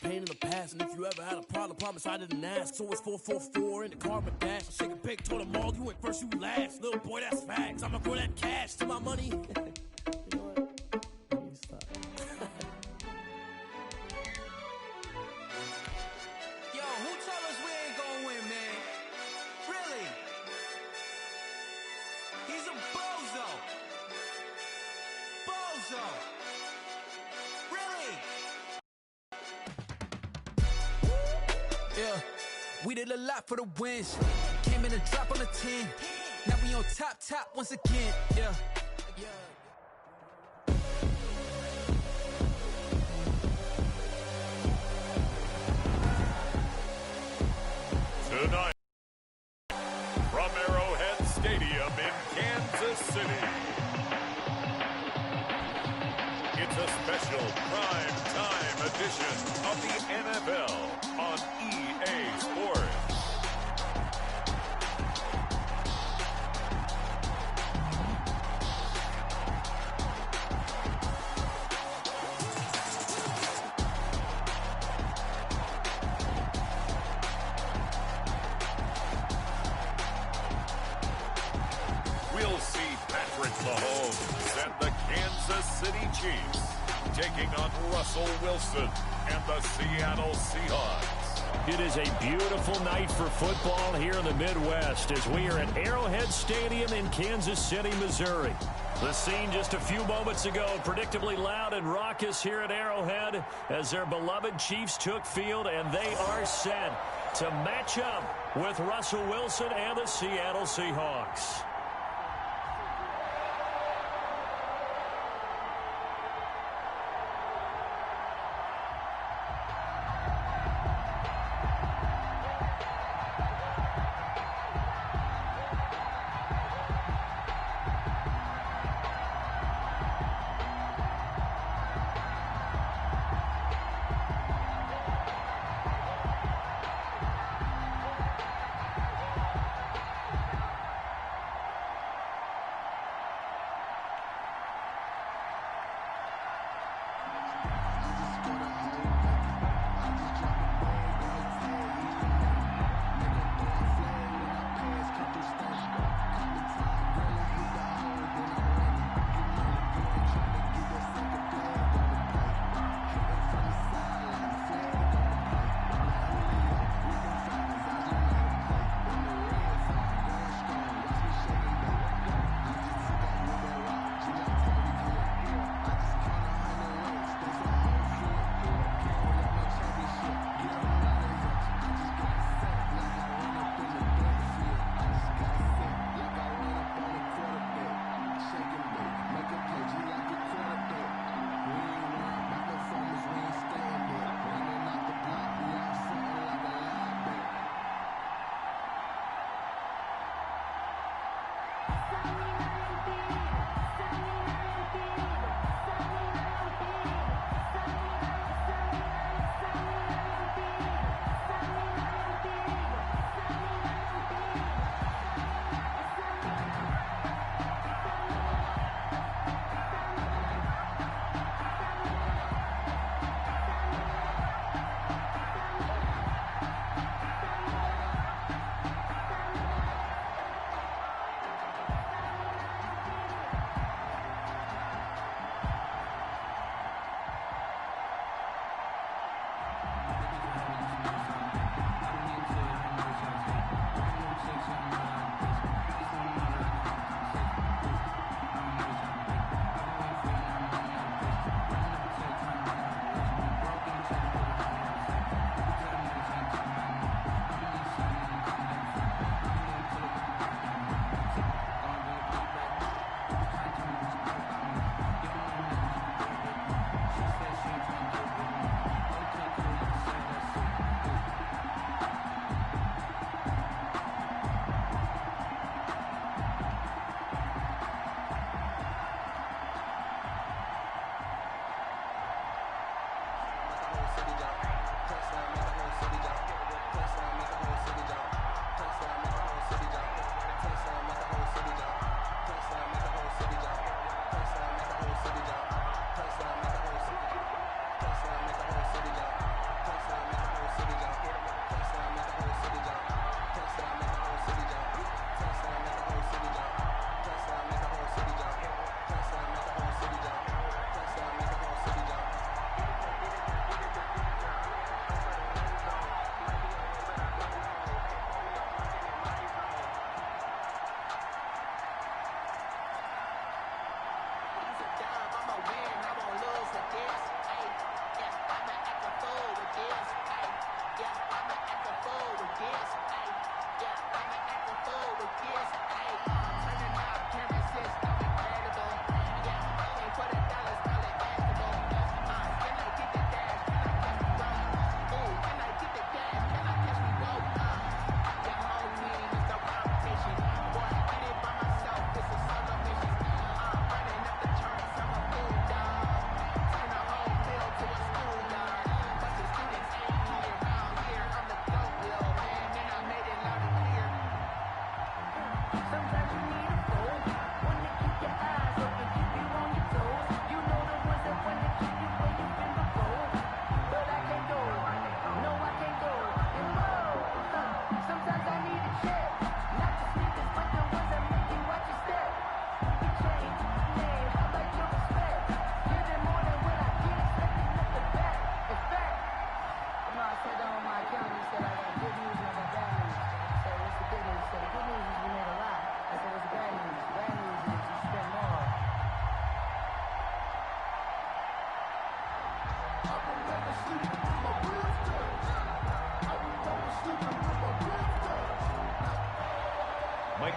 Pain in the past, and if you ever had a problem, promise I didn't ask. So it's 444 in the car, my dash. I shake a pig, told them all, you went first, you last. Little boy, that's facts. I'ma throw that cash to my money. You know what? Let me stop. Yo, who told us we ain't gonna win, man? Really? He's a bozo. Bozo. Really? Yeah, we did a lot for the wins. Came in a drop on the 10. Now we on top once again. Yeah. Tonight, from Arrowhead Stadium in Kansas City, it's a special prime time edition of the NFL on EA Sports. We'll see Patrick Mahomes and the Kansas City Chiefs taking on Russell Wilson and the Seattle Seahawks. It is a beautiful night for football here in the Midwest as we are at Arrowhead Stadium in Kansas City, Missouri. The scene just a few moments ago, predictably loud and raucous here at Arrowhead as their beloved Chiefs took field, and they are set to match up with Russell Wilson and the Seattle Seahawks.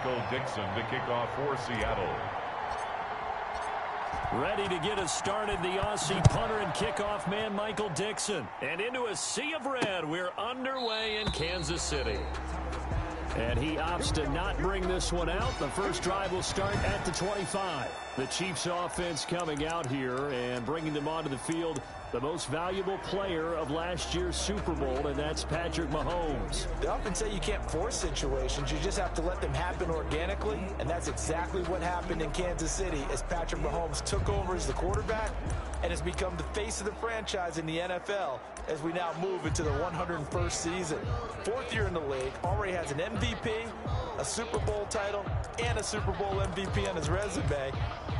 Michael Dixon to kick off for Seattle. Ready to get us started, the Aussie punter and kickoff man, Michael Dixon. And into a sea of red, we're underway in Kansas City. And he opts to not bring this one out. The first drive will start at the 25. The Chiefs offense coming out here and bringing them onto the field, the most valuable player of last year's Super Bowl, and that's Patrick Mahomes. They often say you can't force situations. You just have to let them happen organically, and that's exactly what happened in Kansas City as Patrick Mahomes took over as the quarterback and has become the face of the franchise in the NFL as we now move into the 101st season. 4th year in the league, already has an MVP, a Super Bowl title, and a Super Bowl MVP on his resume.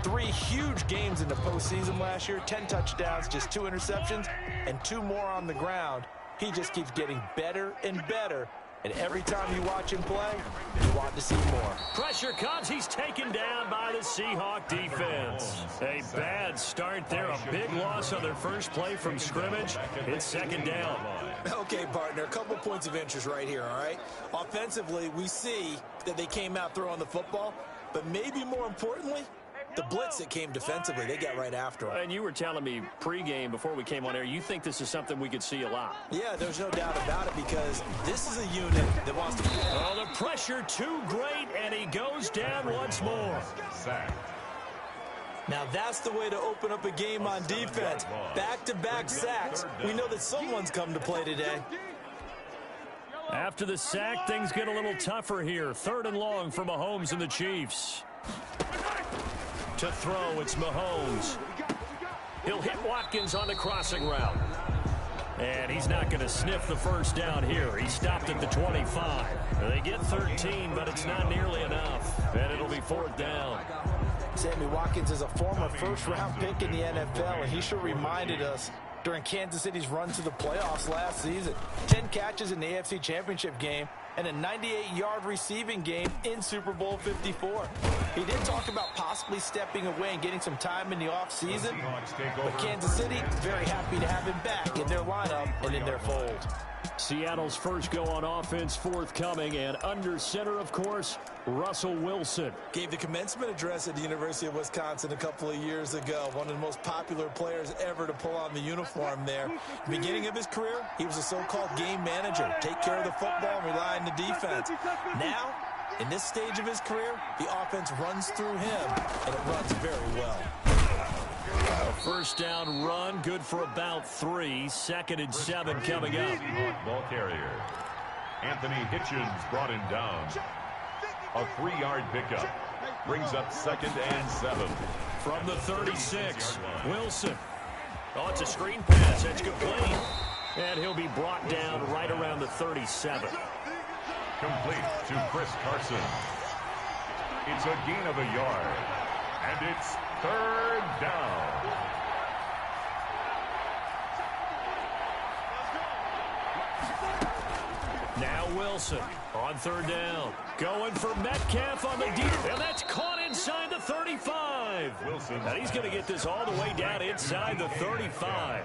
3 huge games in the postseason last year, 10 touchdowns, just 2 interceptions, and 2 more on the ground. He just keeps getting better and better. And every time you watch him play, you want to see more. Pressure comes. He's taken down by the Seahawk defense. A bad start there. A big loss on their first play from scrimmage. It's second down. Okay, partner, a couple points of interest right here, all right? Offensively, we see that they came out throwing the football, but maybe more importantly, the blitz that came defensively, they got right after him. And you were telling me pregame before we came on air, you think this is something we could see a lot. Yeah, there's no doubt about it because this is a unit that wants to... Oh, the pressure too great, and he goes down once more. Now that's the way to open up a game on defense. Back-to-back sacks. We know that someone's come to play today. After the sack, things get a little tougher here. 3rd and long for Mahomes and the Chiefs. To throw, it's Mahomes. He'll hit Watkins on the crossing route. And he's not going to sniff the first down here. He stopped at the 25. They get 13, but it's not nearly enough. And it'll be 4th down. Sammy Watkins is a former first-round pick in the NFL, and he sure reminded us during Kansas City's run to the playoffs last season. 10 catches in the AFC Championship game and a 98-yard receiving game in Super Bowl 54. He did talk about possibly stepping away and getting some time in the offseason, but Kansas City very happy to have him back in their lineup and in their fold. Seattle's first go on offense forthcoming, and under center, of course, Russell Wilson. Gave the commencement address at the University of Wisconsin a couple of years ago. One of the most popular players ever to pull on the uniform there. Beginning of his career, he was a so-called game manager. Take care of the football and rely on the defense. Now, in this stage of his career, the offense runs through him, and it runs very well. A first down run, good for about 3. 2nd and 7 coming up. Ball carrier. Anthony Hitchens brought him down. A 3-yard pickup. Brings up 2nd and 7. From the 36, Wilson. Oh, it's a screen pass. That's complete. And he'll be brought down right around the 37. Complete to Chris Carson. It's a gain of a yard. And it's 3rd down. Now Wilson on 3rd down. Going for Metcalf on the deep. And that's caught inside the 35. Wilson. And he's going to get this all the way down inside the 35.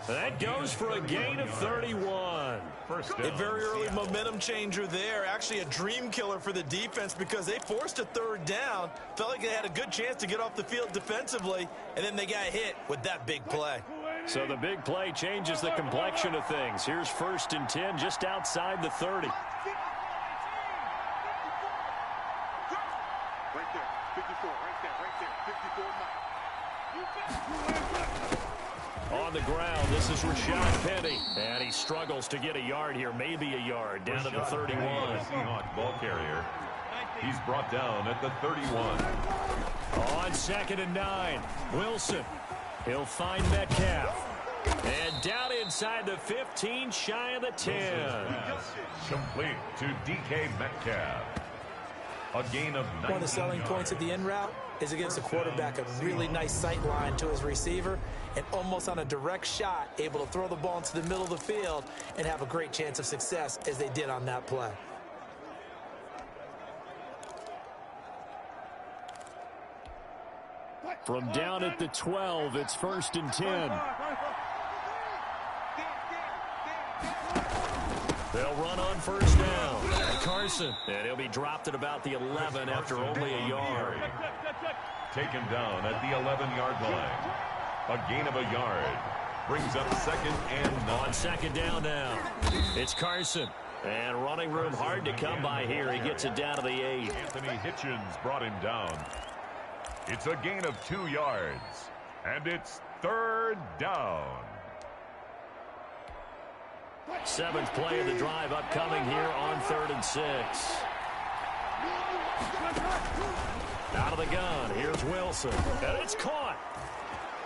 That goes for a gain of 31. A very early momentum changer there. Actually a dream killer for the defense because they forced a 3rd down. Felt like they had a good chance to get off the field defensively, and then they got hit with that big play. So the big play changes the complexion of things. Here's 1st and 10 just outside the 30. Right there, 54, right there, 54 now. On the ground, this is Rashad Penny. And he struggles to get a yard here, maybe a yard, down to the 31. Seahawk ball carrier. He's brought down at the 31. On 2nd and 9, Wilson. He'll find Metcalf. And down inside the 15, shy of the 10. Complete to DK Metcalf. A gain of 19 One of the selling points of the in route is against the quarterback, a really nice sight line to his receiver, and almost on a direct shot, able to throw the ball into the middle of the field and have a great chance of success as they did on that play. From down at the 12, it's 1st and 10. They'll run on first down. Carson. And he'll be dropped at about the 11 after only a yard. Taken down at the 11-yard line. A gain of a yard. Brings up 2nd and 9. On 2nd down now. It's Carson. And running room hard to come by here. He gets it down to the 8. Anthony Hitchens brought him down. It's a gain of 2 yards. And it's 3rd down. 7th play of the drive upcoming here on 3rd and 6. Out of the gun. Here's Wilson. And it's caught.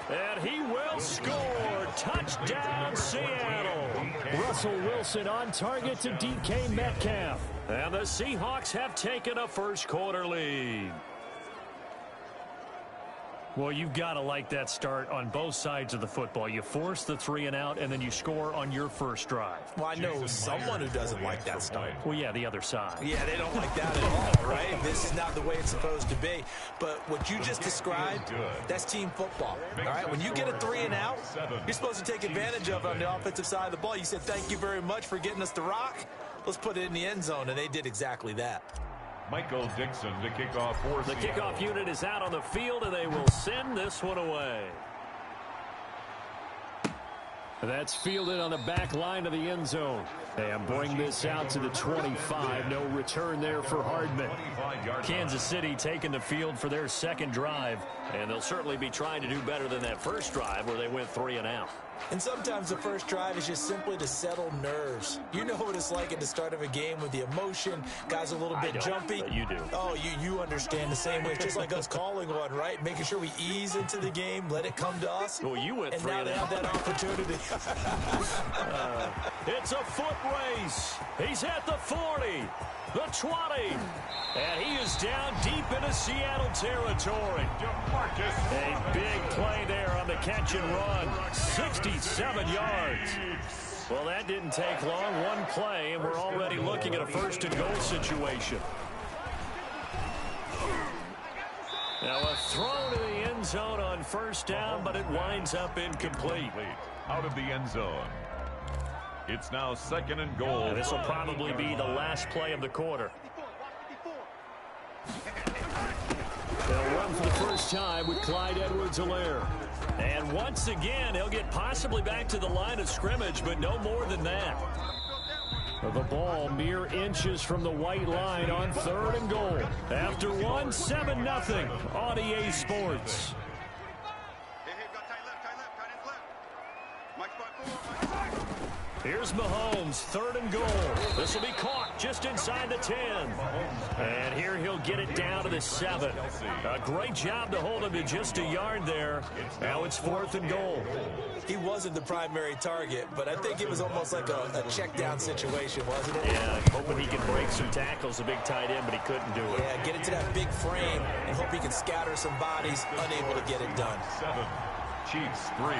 And he will score. Touchdown, Seattle. Russell Wilson on target to DK Metcalf. And the Seahawks have taken a first-quarter lead. Well, you've got to like that start on both sides of the football. You force the 3-and-out, and then you score on your first drive. Well, I know someone who doesn't like that start. Well, yeah, the other side. Yeah, they don't like that at all, right? This is not the way it's supposed to be. But what you just described, that's team football, all right? When you get a 3-and-out, you're supposed to take advantage of it on the offensive side of the ball. You said, thank you very much for getting us the rock. Let's put it in the end zone, and they did exactly that. Michael Dixon to kick off for The Seattle. kickoff unit is out on the field, and they will send this one away. That's fielded on the back line of the end zone. And bring this out to the 25. No return there for Hardman. Kansas City taking the field for their second drive. And they'll certainly be trying to do better than that first drive where they went 3-and-out. And sometimes the first drive is just simply to settle nerves. You know what it's like at the start of a game with the emotion. Guys a little bit jumpy. You do. Oh, you understand the same way. It's just like us calling one, right? Making sure we ease into the game, let it come to us. Well, you went and now they have that opportunity. It's a foot race. He's at the 40, the 20, and he is down deep into Seattle territory. A big play there on the catch and run, 67 yards. Well, that didn't take long, one play, and we're already looking at a first-and-goal situation. Now a throw to the end zone on first down, but it winds up incomplete. Out of the end zone. It's now 2nd and goal. And this will probably be the last play of the quarter. They'll run for the first time with Clyde Edwards-Helaire. And once again, he'll get possibly back to the line of scrimmage, but no more than that. The ball mere inches from the white line on 3rd and goal. After 7-0 on EA Sports. Here's Mahomes, 3rd and goal. This will be caught just inside the 10. And here he'll get it down to the 7. A great job to hold him to just a yard there. Now it's 4th and goal. He wasn't the primary target, but I think it was almost like a check down situation, wasn't it? Yeah, hoping he could break some tackles, a big tight end, but he couldn't do it. Yeah, get into that big frame and hope he can scatter some bodies, unable to get it done. 7, Chiefs 3.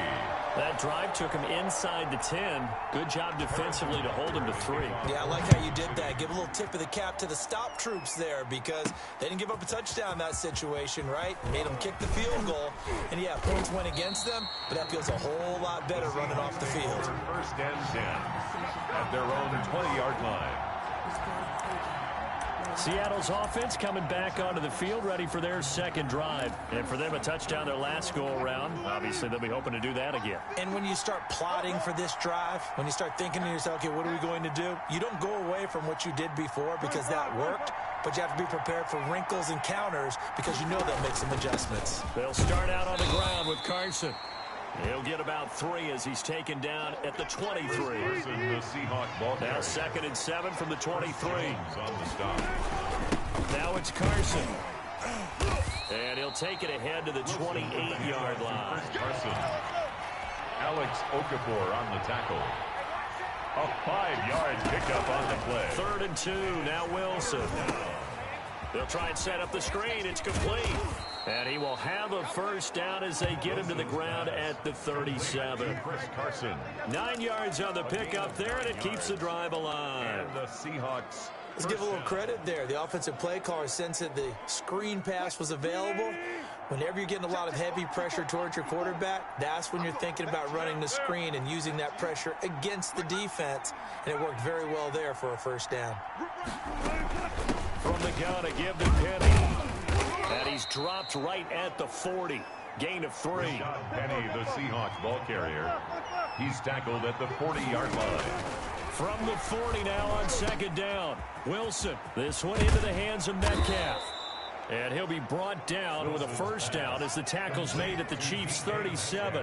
That drive took him inside the 10. Good job defensively to hold him to 3. Yeah, I like how you did that. Give a little tip of the cap to the stop troops there because they didn't give up a touchdown in that situation, right? Made them kick the field goal. And, yeah, points went against them, but that feels a whole lot better running off the field. 1st and 10 at their own 20-yard line. Seattle's offense coming back onto the field, ready for their second drive. And for them, a touchdown their last go-around. Obviously, they'll be hoping to do that again. And when you start plotting for this drive, when you start thinking to yourself, okay, what are we going to do? You don't go away from what you did before because that worked, but you have to be prepared for wrinkles and counters because you know they'll make some adjustments. They'll start out on the ground with Carson. He'll get about 3 as he's taken down at the 23. Now 2nd and 7 from the 23. Now it's Carson. And he'll take it ahead to the 28-yard line. Carson. Alex Okafor on the tackle. A 5-yard pickup on the play. 3rd and 2. Now Wilson. They'll try and set up the screen. It's complete. And he will have a first down as they get him to the ground at the 37. Chris Carson. 9 yards on the pickup there, and it keeps the drive alive. And the Seahawks Let's give a little credit there. The offensive play caller sensed that the screen pass was available. Whenever you're getting a lot of heavy pressure towards your quarterback, that's when you're thinking about running the screen and using that pressure against the defense. And it worked very well there for a first down. From the gun, a give to Penny. And he's dropped right at the 40. Gain of 3. Penny, the Seahawks ball carrier. He's tackled at the 40-yard line. From the 40 now on second down. Wilson, this one into the hands of Metcalf. And he'll be brought down with a first down as the tackle's made at the Chiefs' 37.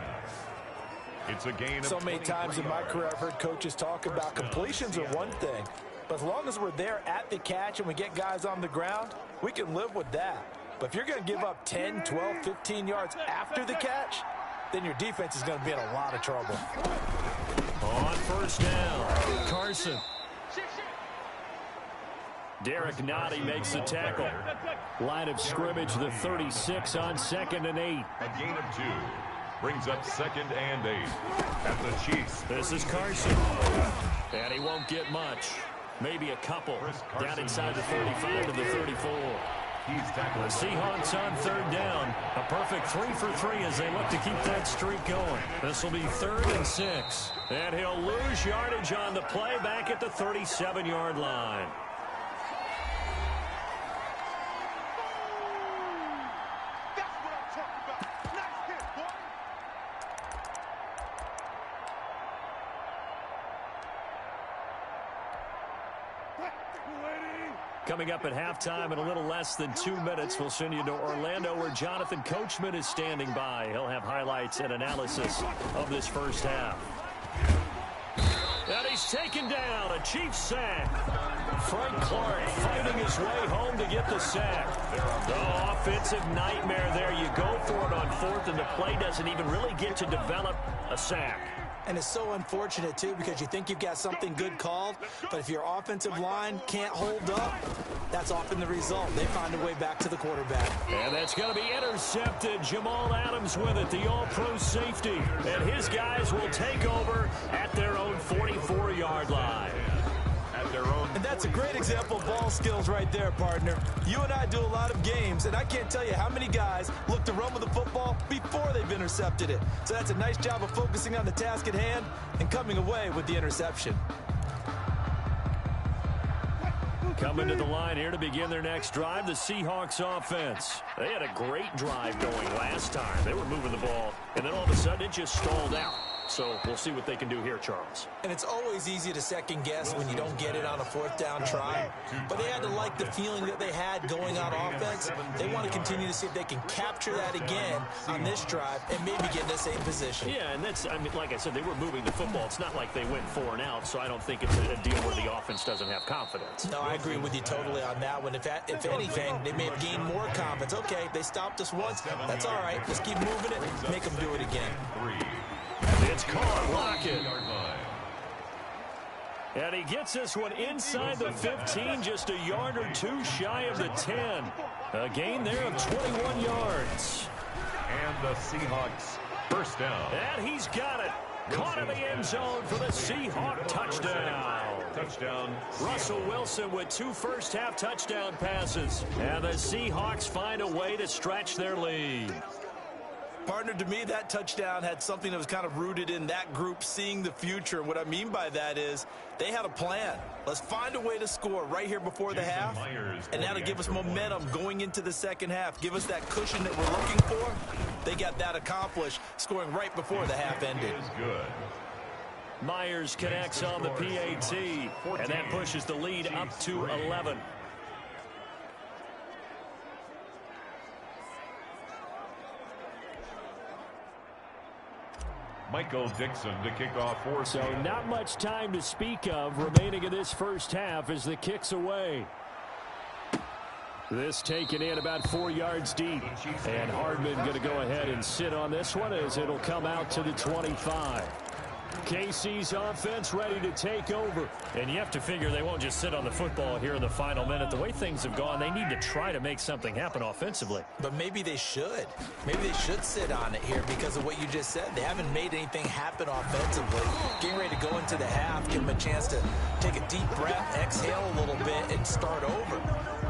It's a gain of so many times in my career I've heard coaches talk about completions are one thing. But as long as we're there at the catch and we get guys on the ground, we can live with that. But if you're going to give up 10, 12, 15 yards after the catch, then your defense is going to be in a lot of trouble. On first down, Carson. Derek Nottie makes the tackle. Line of scrimmage, the 36 on 2nd and 8. A gain of 2. Brings up 2nd and 8. At the Chiefs. This is Carson. And he won't get much. Maybe a couple. Down inside the 35 to the 34. The Seahawks on third down. A perfect 3 for 3 as they look to keep that streak going. This will be 3rd and 6. And he'll lose yardage on the play back at the 37-yard line. Coming up at halftime in a little less than 2 minutes, we'll send you to Orlando where Jonathan Coachman is standing by. He'll have highlights and analysis of this first half. And he's taken down, a Chiefs sack. Frank Clark fighting his way home to get the sack. The offensive nightmare there. You go for it on 4th, and the play doesn't even really get to develop a sack. And it's so unfortunate, too, because you think you've got something good called, but if your offensive line can't hold up, that's often the result. They find a way back to the quarterback. And that's going to be intercepted. Jamal Adams with it, the all-pro safety. And his guys will take over at their own 44-yard line. And that's a great example of ball skills right there, partner. You and I do a lot of games, and I can't tell you how many guys look to run with the football before they've intercepted it. So that's a nice job of focusing on the task at hand and coming away with the interception. Coming to the line here to begin their next drive, the Seahawks offense. They had a great drive going last time. They were moving the ball, and then all of a sudden it just stalled out. So we'll see what they can do here, Charles. And it's always easy to second guess when you don't get it on a 4th down try. But they had to like the feeling that they had going on offense. They want to continue to see if they can capture that again on this drive and maybe get in the same position. Yeah, and that's, I mean, like I said, they were moving the football. It's not like they went 4 and out, so I don't think it's a deal where the offense doesn't have confidence. No, I agree with you totally on that one. If anything, they may have gained more confidence. Okay, they stopped us once. That's all right. Let's keep moving it. Make them do it again. It's caught. Lockett. And he gets this one inside the 15, just a yard or 2 shy of the 10. A gain there of 21 yards. And the Seahawks first down. And he's got it. Caught in the end zone for the Seahawk touchdown. Touchdown. Russell Wilson with 2 first-half touchdown passes. And the Seahawks find a way to stretch their lead. Partner, to me, that touchdown had something that was kind of rooted in that group seeing the future. And what I mean by that is they had a plan. Let's find a way to score right here before the half, and that'll give us momentum going into the second half. Give us that cushion that we're looking for. They got that accomplished, scoring right before the half ended. Myers connects on the PAT, and that pushes the lead up to 11. Michael Dixon to kick off for. So not much time to speak of remaining in this first half as the kick's away. This taken in about 4 yards deep. And Hardman going to go ahead and sit on this one as it'll come out to the 25. KC's offense ready to take over. And you have to figure they won't just sit on the football here in the final minute. The way things have gone, they need to try to make something happen offensively. But maybe they should. Maybe they should sit on it here because of what you just said. They haven't made anything happen offensively. Getting ready to go into the half, give them a chance to take a deep breath, exhale a little bit, and start over.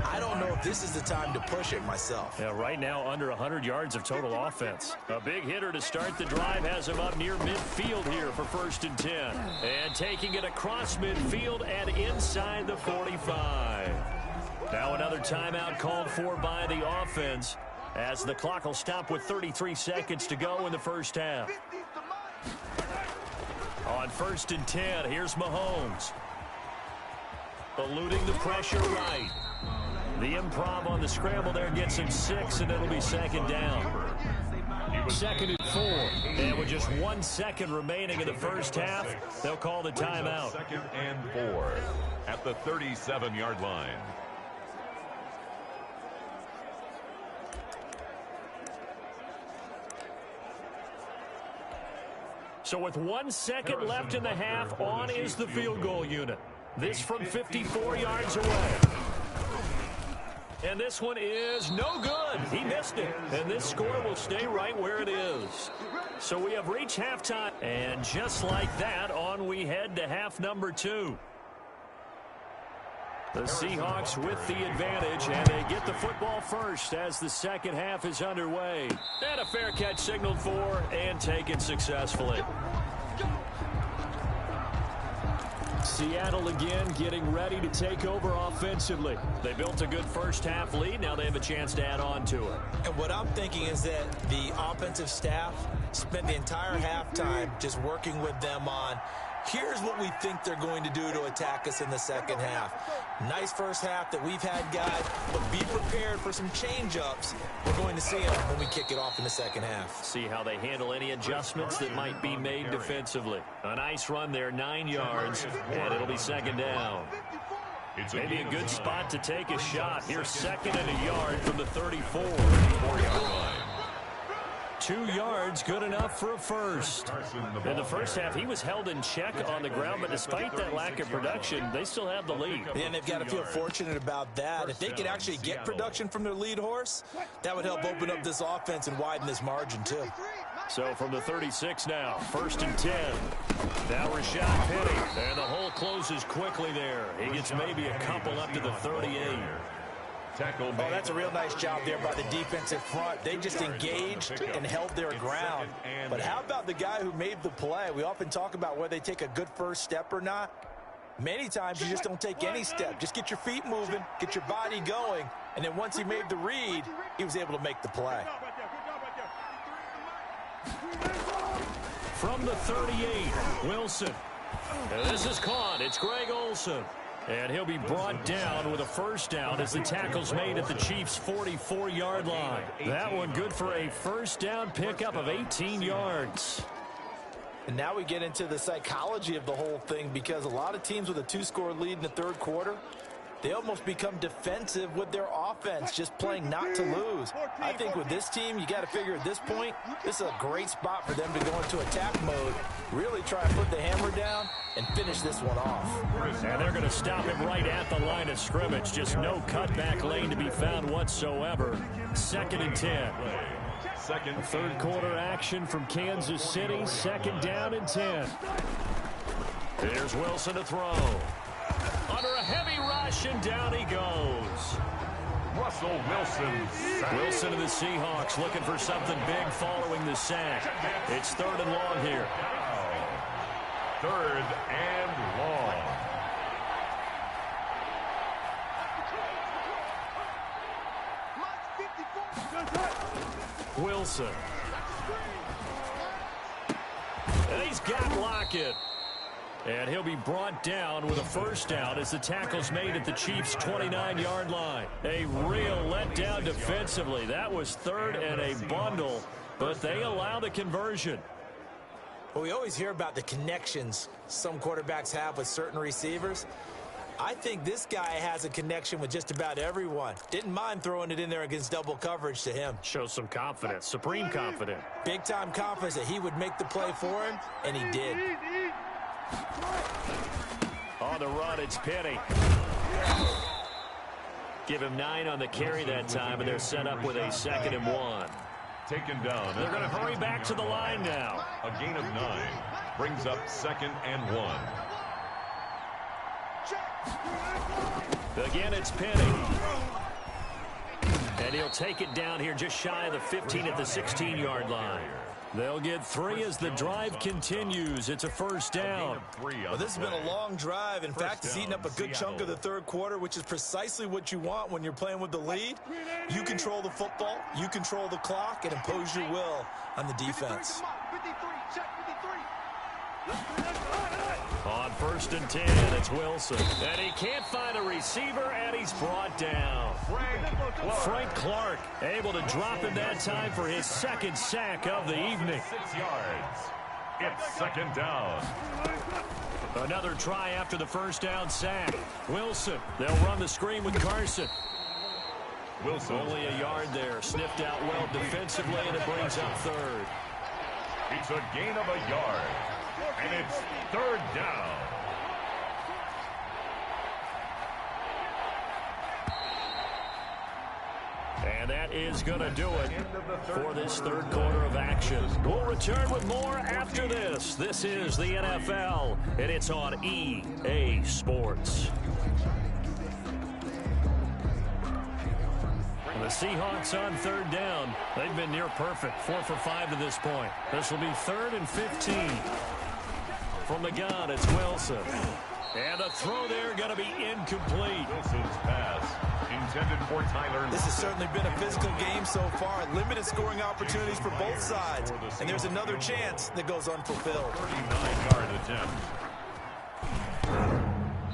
I don't know if this is the time to push it myself. Yeah, right now under 100 yards of total offense. A big hitter to start the drive has him up near midfield here for 1st and 10. And taking it across midfield and inside the 45. Now another timeout called for by the offense as the clock will stop with 33 seconds to go in the first half. On 1st and 10, here's Mahomes. Eluding the pressure right. The improv on the scramble there gets him 6, and it'll be 2nd down. 2nd and 4. And with just 1 second remaining in the first half, they'll call the timeout. 2nd and 4 at the 37-yard line. So with 1 second left in the half, on is the field goal unit. This from 54 yards away. And this one is no good. He missed it. And this score will stay right where it is. So we have reached halftime. And just like that, on we head to half number 2. The Seahawks with the advantage, and they get the football first as the second half is underway. And a fair catch signaled for and taken successfully. Seattle again getting ready to take over offensively. They built a good first half lead. Now they have a chance to add on to it. And what I'm thinking is that the offensive staff spent the entire halftime just working with them on, here's what we think they're going to do to attack us in the second half. Nice first half that we've had, guys, but be prepared for some change-ups. We're going to see them when we kick it off in the second half. See how they handle any adjustments that might be made defensively. A nice run there, 9 yards, and it'll be 2nd down. Maybe a good spot to take a shot. Here's 2nd and a yard from the 34-yard line. 2 yards, good enough for a first. In the first half, he was held in check on the ground, but despite that lack of production, they still have the lead. And they've got to feel fortunate about that. If they could actually get production from their lead horse, that would help open up this offense and widen this margin, too. So from the 36 now, 1st and 10. Now Rashad Penny, and the hole closes quickly there. He gets maybe a couple up to the 38. Oh, that's a real nice job there by the defensive front. They just engaged and held their ground. But how about the guy who made the play? We often talk about whether they take a good first step or not. Many times you just don't take any step. Just get your feet moving, get your body going, and then once he made the read, he was able to make the play. From the 38, Wilson. And this is caught. It's Greg Olsen. And he'll be brought down with a first down as the tackle's made at the Chiefs' 44-yard line. That one good for a first down pickup of 18 yards. And now we get into the psychology of the whole thing, because a lot of teams with a 2-score lead in the third quarter, they almost become defensive with their offense, just playing not to lose. I think with this team, you got to figure at this point, this is a great spot for them to go into attack mode, really try to put the hammer down and finish this one off. And they're going to stop him right at the line of scrimmage. Just no cutback lane to be found whatsoever. 2nd and 10. Third quarter action from Kansas City. 2nd down and 10. Here's Wilson to throw. Under a heavy rush, and down he goes. Russell Wilson. Wilson of the Seahawks looking for something big following the sack. It's 3rd and long here. 3rd and long. Wilson. And he's got Lockett. And he'll be brought down with a first down as the tackle's made at the Chiefs' 29-yard line. A real letdown defensively. That was 3rd and a bundle, but they allow the conversion. Well, we always hear about the connections some quarterbacks have with certain receivers. I think this guy has a connection with just about everyone. Didn't mind throwing it in there against double coverage to him. Shows some confidence, supreme confidence. Big-time confidence that he would make the play for him, and he did. On the run, it's Penny. Give him 9 on the carry that time, and they're set up with a 2nd and 1. Taken down. They're going to hurry back to the line now. A gain of 9 brings up 2nd and 1. Again, it's Penny. And he'll take it down here just shy of the 15 at the 16-yard line. They'll get 3 as the drive continues. It's a first down. Well, this has been a long drive. In fact, it's eaten up a good chunk of the third quarter, which is precisely what you want when you're playing with the lead. You control the football, you control the clock, and impose your will on the defense. On 1st and 10, it's Wilson. And he can't find a receiver, and he's brought down. Frank Clark able to drop it that time for his 2nd sack of the evening. 6 yards. It's 2nd down. Another try after the first down sack. Wilson, they'll run the screen with Carson. Wilson. Only a yard there. Sniffed out well defensively, and it brings up 3rd. It's a gain of a yard. And it's 3rd down. And that is going to do it for this 3rd quarter of action. We'll return with more after this. This is the NFL, and it's on EA Sports. The Seahawks on 3rd down. They've been near perfect, 4 for 5 to this point. This will be 3rd and 15. From the gun, it's Wilson. And the throw there going to be incomplete. Wilson's pass intended for Tyler. This has certainly been a physical game so far. Limited scoring opportunities for both sides. And there's another chance that goes unfulfilled. 39-yard attempt.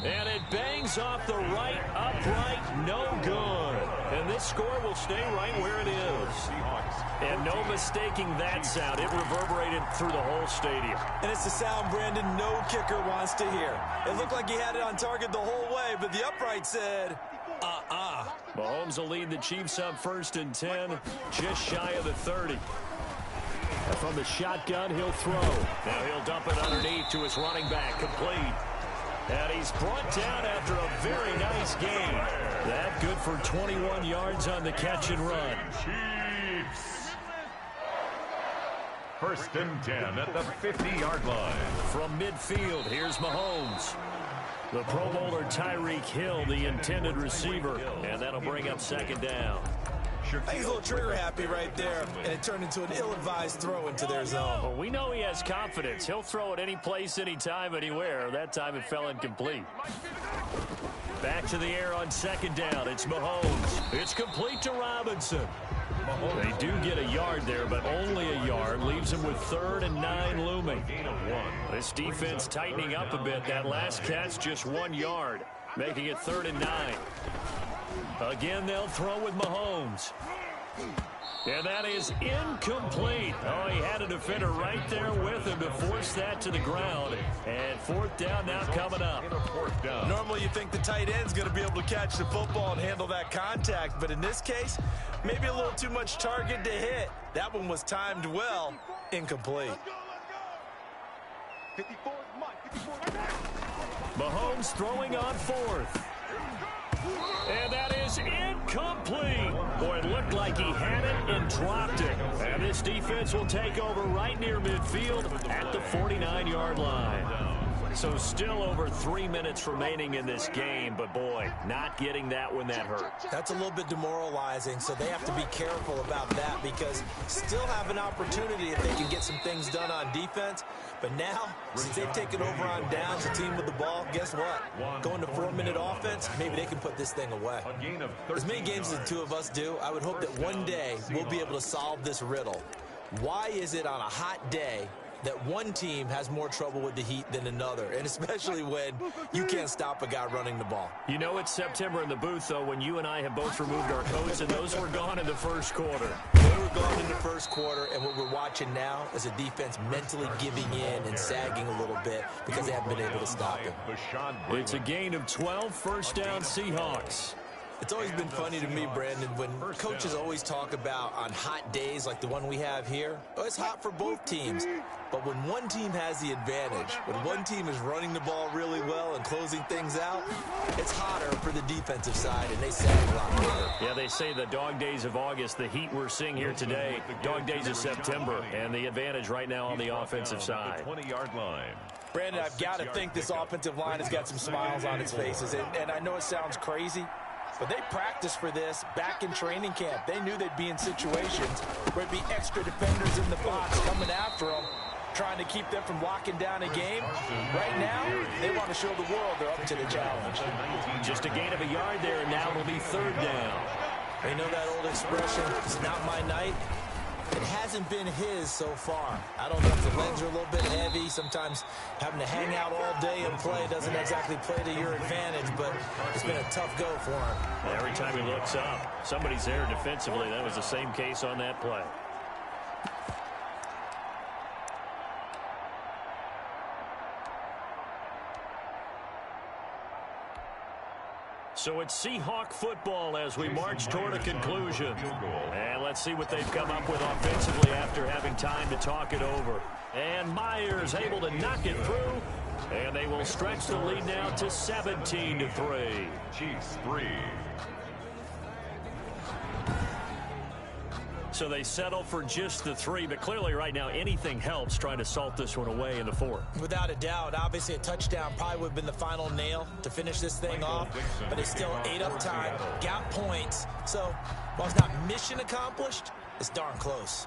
And it bangs off the right upright, no good. And this score will stay right where it is. And no mistaking that sound. It reverberated through the whole stadium. And it's the sound Brandon no kicker wants to hear. It looked like he had it on target the whole way, but the upright said, Mahomes will lead the Chiefs up 1st and 10, just shy of the 30. And from the shotgun, he'll throw. Now he'll dump it underneath to his running back, complete. And he's brought down after a very nice game. That good for 21 yards on the catch and run. Chiefs. 1st and 10 at the 50-yard line. From midfield, here's Mahomes. The Pro Bowler Tyreek Hill, the intended receiver. And that'll bring up 2nd down. I think he's a little trigger happy right there, and it turned into an ill-advised throw into their zone. Well, we know he has confidence. He'll throw it any place, anytime, anywhere. That time it fell incomplete. Back to the air on 2nd down. It's Mahomes. It's complete to Robinson. They do get a yard there, but only a yard. Leaves him with 3rd and 9 looming. This defense tightening up a bit. That last catch, just 1 yard, making it 3rd and 9. Again, they'll throw with Mahomes. And that is incomplete. Oh, he had a defender right there with him to force that to the ground. And 4th down now coming up. Normally you think the tight end's going to be able to catch the football and handle that contact. But in this case, maybe a little too much target to hit. That one was timed well. Incomplete. Mahomes throwing on 4th. And that is incomplete. Boy, it looked like he had it and dropped it. And this defense will take over right near midfield at the 49-yard line. So still over 3 minutes remaining in this game, but boy, not getting that when that hurt. That's a little bit demoralizing, so they have to be careful about that because still have an opportunity if they can get some things done on defense. But now, since they've taken over on downs, the team with the ball, guess what? Going to 4-minute offense, maybe they can put this thing away. As many games as the two of us do, I would hope that one day we'll be able to solve this riddle. Why is it on a hot day that one team has more trouble with the heat than another, and especially when you can't stop a guy running the ball. You know it's September in the booth, though, when you and I have both removed our coats, and those were gone in the first quarter. They were gone in the first quarter, and what we're watching now is a defense mentally giving in and sagging a little bit because they haven't been able to stop him. It's a gain of 12, first down Seahawks. It's always been funny to me, Brandon, when coaches always talk about on hot days like the one we have here, oh, it's hot for both teams. But when one team has the advantage, when one team is running the ball really well and closing things out, it's hotter for the defensive side, and they sag a lot harder. Yeah, they say the dog days of August, the heat we're seeing here today, dog days of September, and the advantage right now on the offensive side. 20-yard line. Brandon, I've got to think this offensive line has got some smiles on its faces, and I know it sounds crazy, but they practiced for this back in training camp. They knew they'd be in situations where it'd be extra defenders in the box coming after them, trying to keep them from locking down a game. Right now, they want to show the world they're up to the challenge. Just a gain of a yard there, and now it'll be third down. You know that old expression, it's not my night? It hasn't been his so far. I don't know if the legs are a little bit heavy. Sometimes having to hang out all day and play doesn't exactly play to your advantage, but it's been a tough go for him. Every time he looks up, somebody's there defensively. That was the same case on that play. So it's Seahawk football as we march toward a conclusion. And let's see what they've come up with offensively after having time to talk it over. And Myers able to knock it through. And they will stretch the lead now to 17-3. Chiefs 3. So they settle for just the 3, but clearly right now anything helps trying to salt this one away in the 4th. Without a doubt, obviously a touchdown probably would have been the final nail to finish this thing off, but they still ate up time, got points, so while it's not mission accomplished, it's darn close.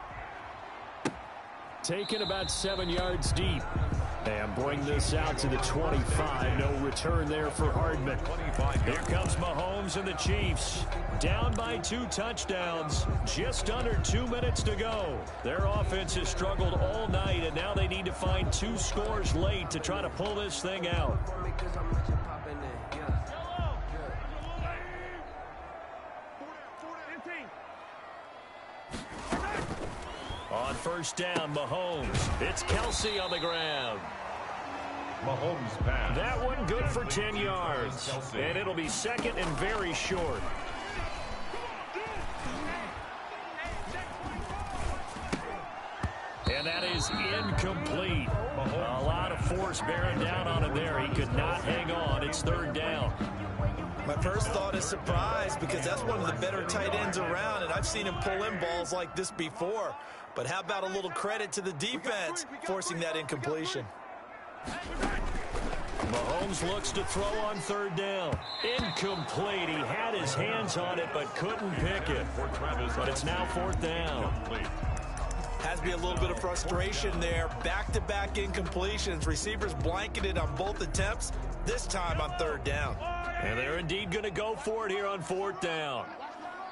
Taken about 7 yards deep. And bring this out to the 25. No return there for Hardman. Here comes Mahomes and the Chiefs. Down by 2 touchdowns. Just under 2 minutes to go. Their offense has struggled all night, and now they need to find 2 scores late to try to pull this thing out. On first down, Mahomes. It's Kelsey on the ground. Mahomes pass. That one good for 10 yards. And it'll be second and very short. And that is incomplete. A lot of force bearing down on him there. He could not hang on. It's third down. My first thought is surprise because that's one of the better tight ends around, and I've seen him pull in balls like this before. But how about a little credit to the defense forcing that incompletion? Mahomes looks to throw on third down. Incomplete. He had his hands on it but couldn't pick it. But it's now fourth down. Has to be a little bit of frustration there. Back-to-back incompletions. Receivers blanketed on both attempts, this time on third down. And they're indeed going to go for it here on fourth down.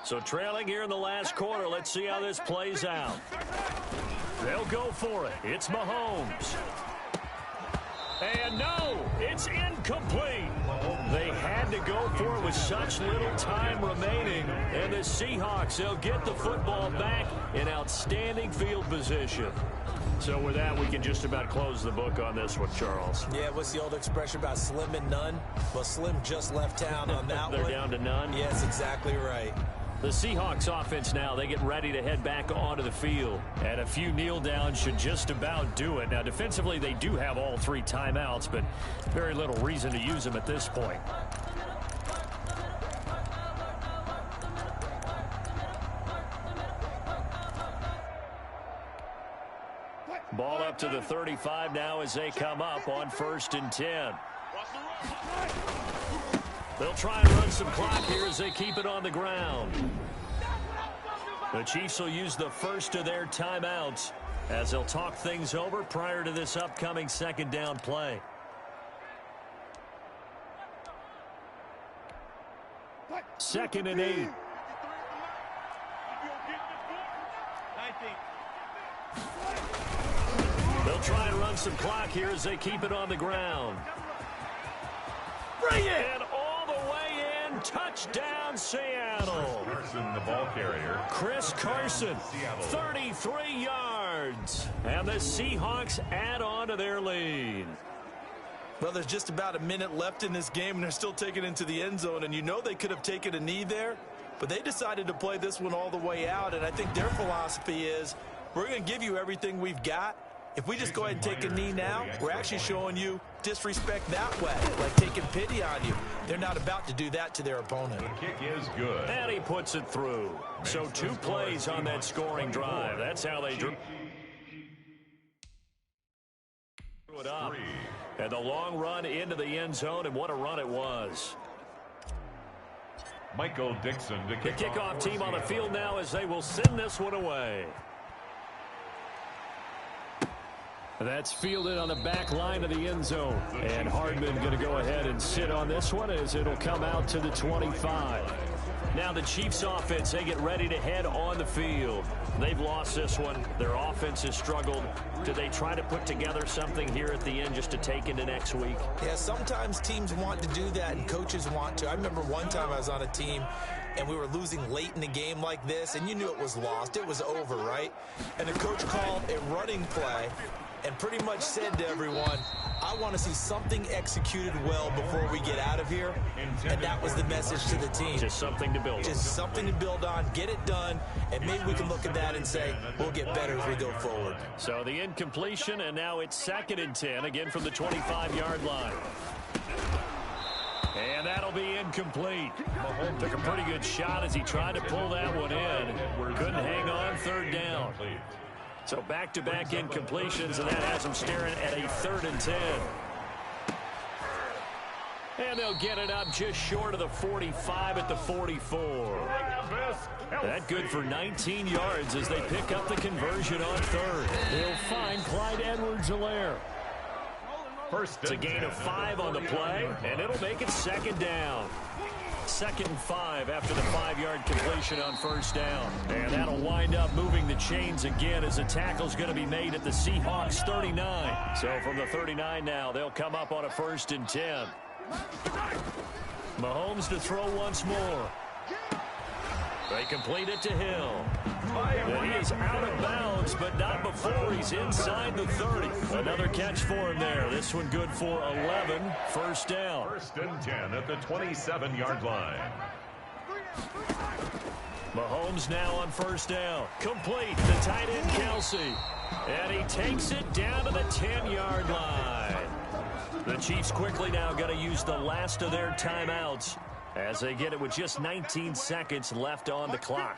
So trailing here in the last quarter, let's see how this plays out. They'll go for it. It's Mahomes. And no, it's incomplete. They had to go for it with such little time remaining. And the Seahawks, they'll get the football back in outstanding field position. So with that, we can just about close the book on this one, Charles. Yeah, what's the old expression about slim and none? Well, Slim just left town on that They're one. down to none? Yes, exactly right. The Seahawks offense now, they get ready to head back onto the field. And a few kneel downs should just about do it. Now, defensively, they do have all 3 timeouts, but very little reason to use them at this point. Ball up to the 35 now as they come up on 1st and 10. They'll try and run some clock here as they keep it on the ground. The Chiefs will use the first of their timeouts as they'll talk things over prior to this upcoming second down play. Second and 8. They'll try and run some clock here as they keep it on the ground. Bring it! And all the way in, touchdown Seattle. Carson, the ball carrier. Chris Carson, 33 yards. And the Seahawks add on to their lead. Well, there's just about a minute left in this game, and they're still taking it into the end zone. And you know they could have taken a knee there, but they decided to play this one all the way out. And I think their philosophy is, we're going to give you everything we've got. If we just go ahead and take a knee now, we're actually showing you disrespect that way, like taking pity on you. They're not about to do that to their opponent. The kick is good. And he puts it through. So 2 plays on that scoring drive. That's how they drew it up. And the long run into the end zone, and what a run it was. Michael Dixon to The kick kickoff team on the field now as they will send this one away. That's fielded on the back line of the end zone. And Hardman going to go ahead and sit on this one as it'll come out to the 25. Now the Chiefs offense, they get ready to head on the field. They've lost this one. Their offense has struggled. Do they try to put together something here at the end just to take into next week? Yeah, sometimes teams want to do that and coaches want to. I remember one time I was on a team and we were losing late in the game like this, and you knew it was lost. It was over, right? And the coach called a running play and pretty much said to everyone, I want to see something executed well before we get out of here. And that was the message to the team. Just something to build on. Just something to build on, get it done, and maybe we can look at that and say, we'll get better as we go forward. So the incompletion, and now it's 2nd and 10, again from the 25-yard line. And that'll be incomplete. Mahomes took a pretty good shot as he tried to pull that one in. Couldn't hang on, 3rd down. So back-to-back incompletions, and that has them staring at a 3rd and 10. And they'll get it up just short of the 45 at the 44. That good for 19 yards as they pick up the conversion on 3rd. They'll find Clyde Edwards-Helaire. It's a gain of 5 on the play, and it'll make it 2nd down. 2nd and 5 after the 5-yard completion on 1st down. And that'll wind up moving the chains again as the tackle's going to be made at the Seahawks 39. So from the 39 now, they'll come up on a 1st and 10. Mahomes to throw once more. They complete it to Hill. And he is out of bounds, but not before he's inside the 30. Another catch for him there. This one good for 11. 1st down. 1st and 10 at the 27-yard line. Mahomes now on 1st down. Complete. The tight end, Kelsey. And he takes it down to the 10-yard line. The Chiefs quickly now got to use the last of their timeouts as they get it with just 19 seconds left on the clock.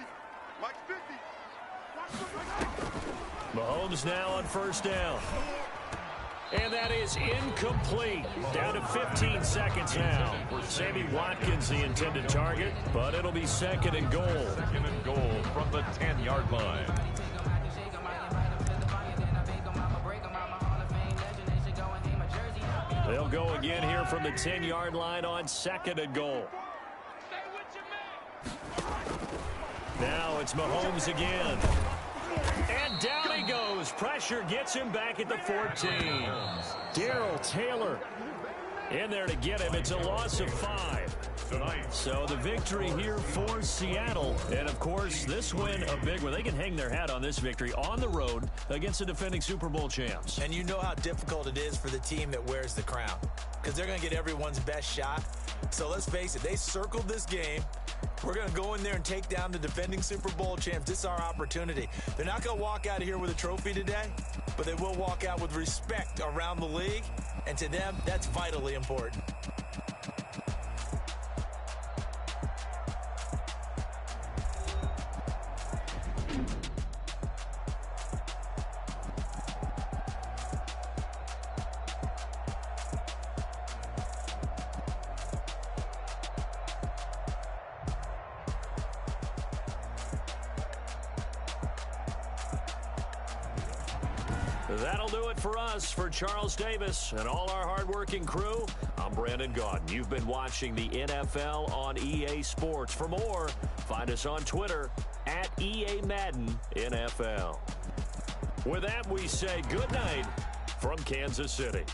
Mahomes now on 1st down. And that is incomplete. Down to 15 seconds now. Sammy Watkins, the intended target, but it'll be 2nd and goal. 2nd and goal from the 10-yard line. They'll go again here from the 10-yard line on 2nd and goal. Now it's Mahomes again. And down he goes. Pressure gets him back at the 14. Darrell Taylor in there to get him. It's a loss of 5. So the victory here for Seattle. And, of course, this win a big one. They can hang their hat on this victory on the road against the defending Super Bowl champs. And you know how difficult it is for the team that wears the crown, because they're going to get everyone's best shot. So let's face it, they circled this game. We're going to go in there and take down the defending Super Bowl champs. This is our opportunity. They're not going to walk out of here with a trophy today, but they will walk out with respect around the league. And to them, that's vitally important. That'll do it for us. For Charles Davis and all our hardworking crew, I'm Brandon Gaudin. You've been watching the NFL on EA Sports. For more, find us on Twitter @EA Madden NFL. With that, we say good night from Kansas City.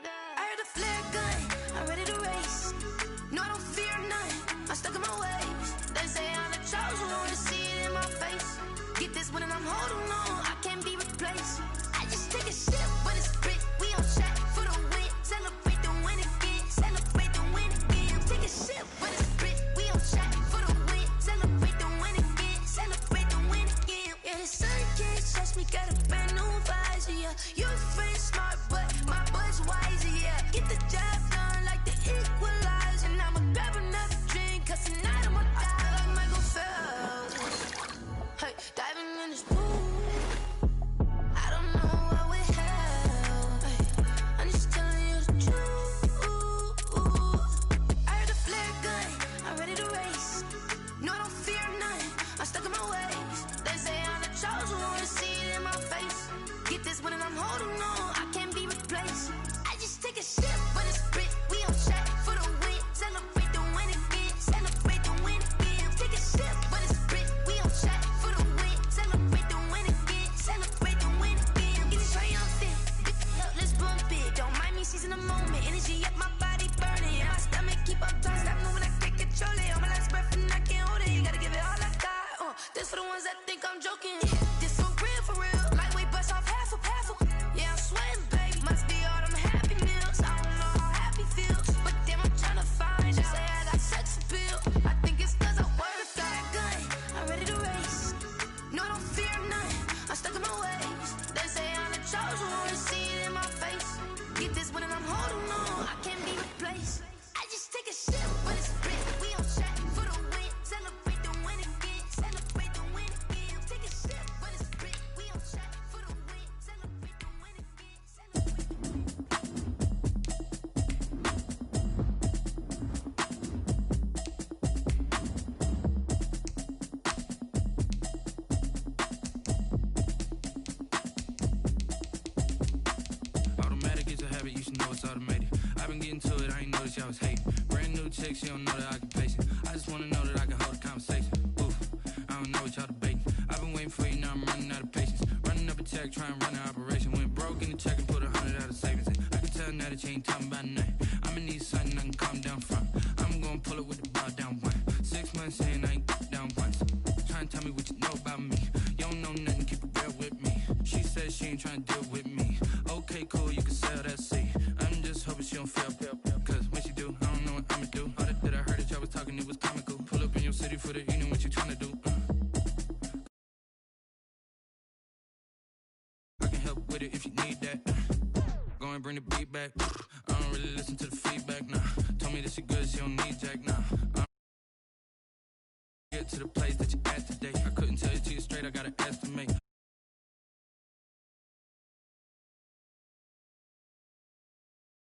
I heard a flare gun, I'm ready to race. No, I don't fear none, I'm stuck in my ways. They say I'm the chosen one, to see it in my face. Get this one and I'm holding on, I can't be replaced. I just take a sip, but it's spit. We on track for the win. Celebrate the win again, celebrate the win again. Take a sip, but it's spit. We on track for the win. Celebrate the win again, celebrate the win again. Yeah, the sun can't touch me, got a brand new visor, yeah. You friend smart, but my butt's wiser, yeah. Get the job done like the equalizer. And I'ma grab another drink, cause tonight I'ma die like Michael Phelps. Hey, diving in this pool, I don't know what would help. Hey, I'm just telling you the truth. I heard a flare gun, I'm ready to race. No, I don't fear none, I'm stuck in my ways. They say I'm the chosen one, to see it in my face. Get this one and I'm holding on, I can't be replaced. I just take a sip, but it's spit. We on track for the win. Celebrate the win again, celebrate the win again. Take a sip, but it's spit. We on track for the win. Celebrate the win again, celebrate the win again. Get it triumphant, look, let's bump it. Don't mind me seizing the moment. Energy up, my body burning. My stomach keep up tight, stop moving, I can't control it. On my last breath and I can't hold it. You gotta give it all I got. This for the ones that think I'm joking. This for real, for real. Lightweight bust off half a half. Yeah, I'm sweating, babe. Must be all them happy meals. I don't know how happy feels, but damn, I'm tryna find you. Say I got sex appeal. I think it's cause I wear a flat gun. I'm ready to race. No, I don't fear none, I'm stuck in my ways. They say I'm the chosen one, to see it in my face. Get this one and I'm holding on, I can't be replaced. I just take a sip, but it's spit. We on track for the win. Celebrate the win again, celebrate the win again. Take a sip, but it's spit. We on track for the win. Celebrate the win again, Automatic is a habit, you should know it's automated. I've been getting to it, I ain't noticed y'all was hating. Brand new chick, she don't know the occupation. I just wanna know that I can hold a conversation. Oof, I don't know what y'all debating. I've been waiting for you, now I'm running out of patience. Running up a check, trying to run an operation. Went broke in the check and put 100 out of savings in. I can tell now that you ain't talking about nothing. I'ma need something I can calm down from. I'm gonna pull it with the bar down one. 6 months saying I ain't down once. Trying to tell me what you know about me. You don't know nothing, keep it real with me. She said she ain't trying to deal with me. Okay, cool, you can sell that seat. I'm just hoping she don't fail. Cause when she do, I don't know what I'ma do. All that I heard that y'all was talking, it was comical. Pull up in your city for the evening, what you tryna bring the beat back. I don't really listen to the feedback, nah. Told me that she good, she don't need Jack, nah. Get to the place that you at today. I couldn't tell you to you straight, I gotta estimate.